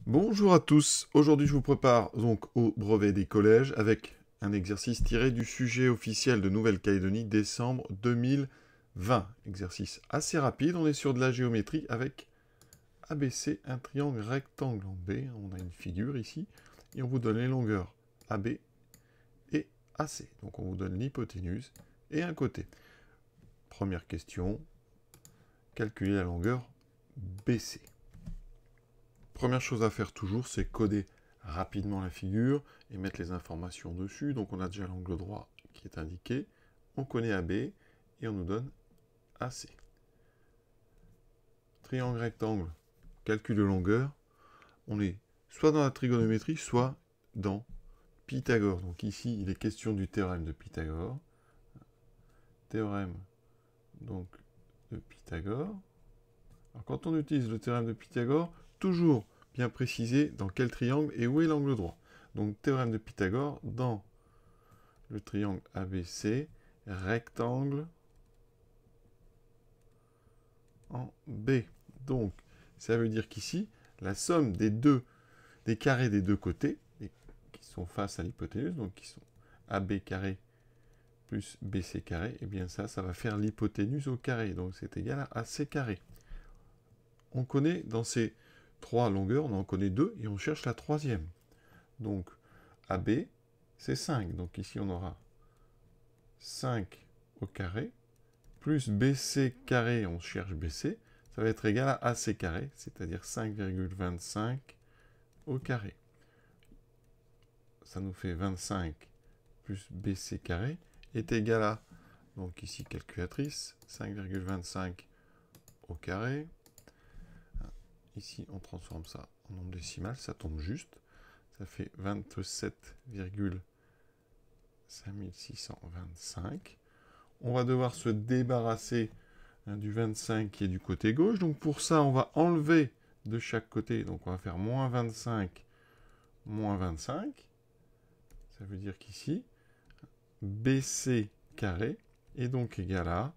Bonjour à tous, aujourd'hui je vous prépare donc au brevet des collèges avec un exercice tiré du sujet officiel de Nouvelle-Calédonie décembre 2020. Exercice assez rapide, on est sur de la géométrie avec ABC, un triangle rectangle en B, on a une figure ici, et on vous donne les longueurs AB et AC. Donc on vous donne l'hypoténuse et un côté. Première question, calculer la longueur BC. Première chose à faire toujours, c'est coder rapidement la figure et mettre les informations dessus. Donc on a déjà l'angle droit qui est indiqué. On connaît AB et on nous donne AC. Triangle rectangle, calcul de longueur. On est soit dans la trigonométrie, soit dans Pythagore. Donc ici, il est question du théorème de Pythagore. Théorème donc de Pythagore. Alors quand on utilise le théorème de Pythagore, toujours bien préciser dans quel triangle et où est l'angle droit. Donc théorème de Pythagore dans le triangle ABC, rectangle en B. Donc ça veut dire qu'ici, la somme des carrés des deux côtés, qui sont face à l'hypoténuse, donc qui sont AB carré plus BC carré, et bien ça va faire l'hypoténuse au carré. Donc c'est égal à AC carré. On connaît dans ces trois longueurs, on en connaît deux, et on cherche la troisième. Donc AB, c'est 5. Donc ici, on aura 5 au carré, plus BC carré, on cherche BC, ça va être égal à AC carré, c'est-à-dire 5,25 au carré. Ça nous fait 25 plus BC carré est égal à, donc ici calculatrice, 5,25 au carré. Ici, on transforme ça en nombre décimal, ça tombe juste. Ça fait 27,5625. On va devoir se débarrasser du 25 qui est du côté gauche. Donc pour ça, on va enlever de chaque côté. Donc on va faire moins 25, moins 25. Ça veut dire qu'ici, BC carré est donc égal à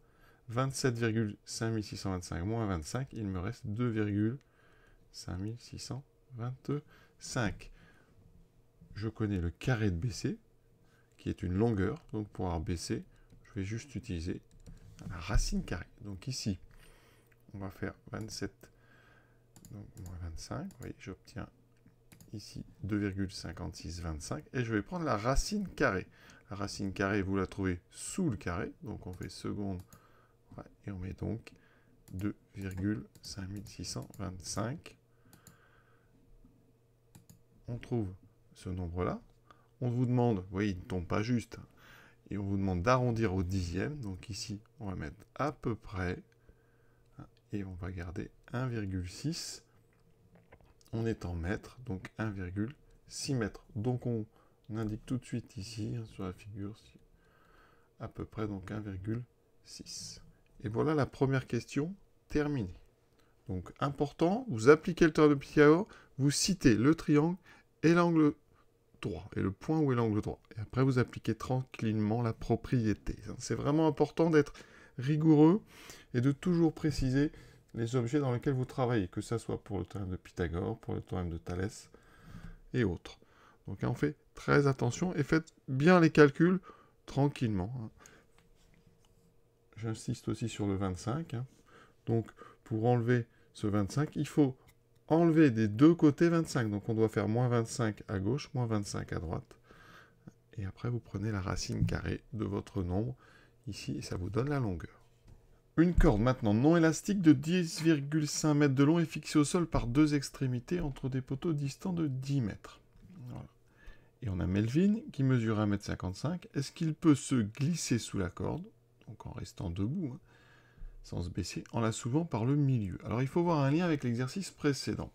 27,5625 moins 25. Il me reste 2,5625. Je connais le carré de BC, qui est une longueur. Donc pour avoir BC, je vais juste utiliser la racine carrée. Donc ici, on va faire 27, donc moins 25. Vous voyez, j'obtiens ici 2,5625. Et je vais prendre la racine carrée. La racine carrée, vous la trouvez sous le carré. Donc on fait seconde. Ouais, et on met donc 2,5625. On trouve ce nombre-là. On vous demande, vous voyez, il ne tombe pas juste. Et on vous demande d'arrondir au dixième. Donc ici, on va mettre à peu près. Et on va garder 1,6. On est en mètres, donc 1,6 mètres. Donc on indique tout de suite ici, sur la figure, à peu près donc 1,6. Et voilà la première question terminée. Donc important, vous appliquez le théorème de Pythagore, vous citez le triangle et l'angle droit, et le point où est l'angle droit. Et après, vous appliquez tranquillement la propriété. C'est vraiment important d'être rigoureux et de toujours préciser les objets dans lesquels vous travaillez, que ce soit pour le théorème de Pythagore, pour le théorème de Thalès et autres. Donc on fait très attention et faites bien les calculs tranquillement. J'insiste aussi sur le 25. Donc pour enlever ce 25, il faut enlever des deux côtés 25. Donc on doit faire moins 25 à gauche, moins 25 à droite. Et après, vous prenez la racine carrée de votre nombre ici et ça vous donne la longueur. Une corde maintenant non élastique de 10,5 mètres de long est fixée au sol par deux extrémités entre des poteaux distants de 10 mètres. Voilà. Et on a Melvin qui mesure 1,55 m. Est-ce qu'il peut se glisser sous la corde, donc en restant debout, sans se baisser, en la soulevant par le milieu? Alors il faut voir un lien avec l'exercice précédent.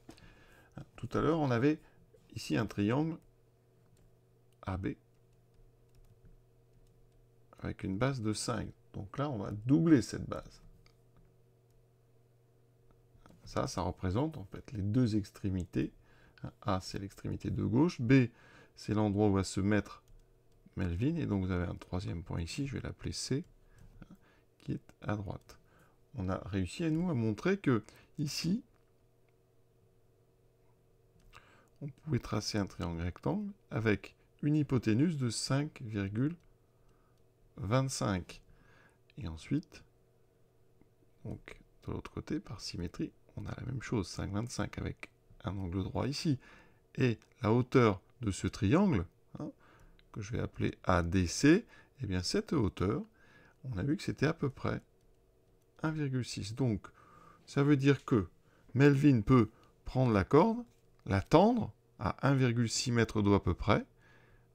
Tout à l'heure, on avait ici un triangle AB avec une base de 5. Donc là, on va doubler cette base. Ça représente en fait les deux extrémités. A, c'est l'extrémité de gauche. B, c'est l'endroit où va se mettre Melvin. Et donc vous avez un troisième point ici, je vais l'appeler C, qui est à droite. On a réussi à montrer que ici, on pouvait tracer un triangle rectangle avec une hypoténuse de 5,25. Et ensuite, donc, de l'autre côté, par symétrie, on a la même chose, 5,25 avec un angle droit ici. Et la hauteur de ce triangle, que je vais appeler ADC, eh bien cette hauteur, on a vu que c'était à peu près 1,6. Donc, ça veut dire que Melvin peut prendre la corde, la tendre à 1,6 mètres d'eau à peu près.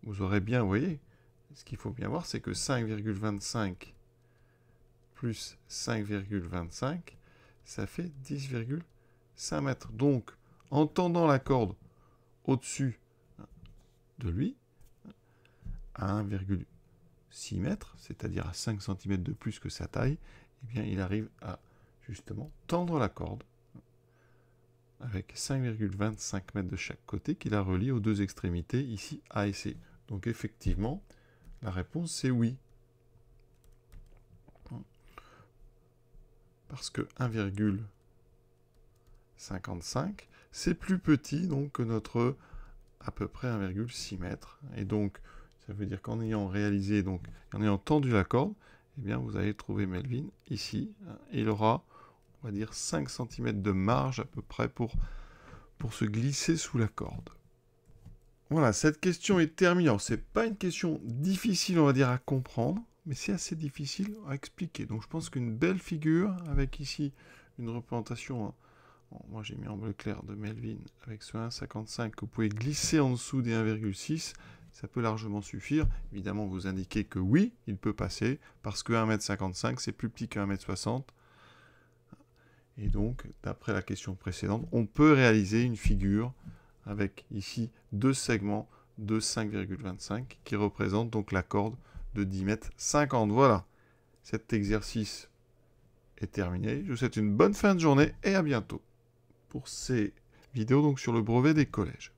Vous aurez bien, vous voyez, ce qu'il faut bien voir, c'est que 5,25 plus 5,25, ça fait 10,5 mètres. Donc, en tendant la corde au-dessus de lui, à 1,6 mètres, c'est-à-dire à 5 cm de plus que sa taille, eh bien, il arrive à justement tendre la corde avec 5,25 mètres de chaque côté qui la relie aux deux extrémités, ici A et C. Donc effectivement, la réponse c'est oui. Parce que 1,55, c'est plus petit donc, que notre à peu près 1,6 mètres. Et donc, ça veut dire qu'en ayant réalisé, donc, en ayant tendu la corde, eh bien, vous allez trouver Melvin ici. Et il aura, on va dire, 5 cm de marge à peu près pour se glisser sous la corde. Voilà, cette question est terminée. Alors, c'est pas une question difficile, on va dire, à comprendre, mais c'est assez difficile à expliquer. Donc, je pense qu'une belle figure, avec ici une représentation... Bon, moi, j'ai mis en bleu clair de Melvin avec ce 1,55 que vous pouvez glisser en dessous des 1,6. Ça peut largement suffire. Évidemment, vous indiquez que oui, il peut passer, parce que 1,55 m, c'est plus petit que 1,60 m. Et donc, d'après la question précédente, on peut réaliser une figure avec ici deux segments de 5,25 qui représentent donc la corde de 10,50 m. Voilà, cet exercice est terminé. Je vous souhaite une bonne fin de journée et à bientôt pour ces vidéos donc sur le brevet des collèges.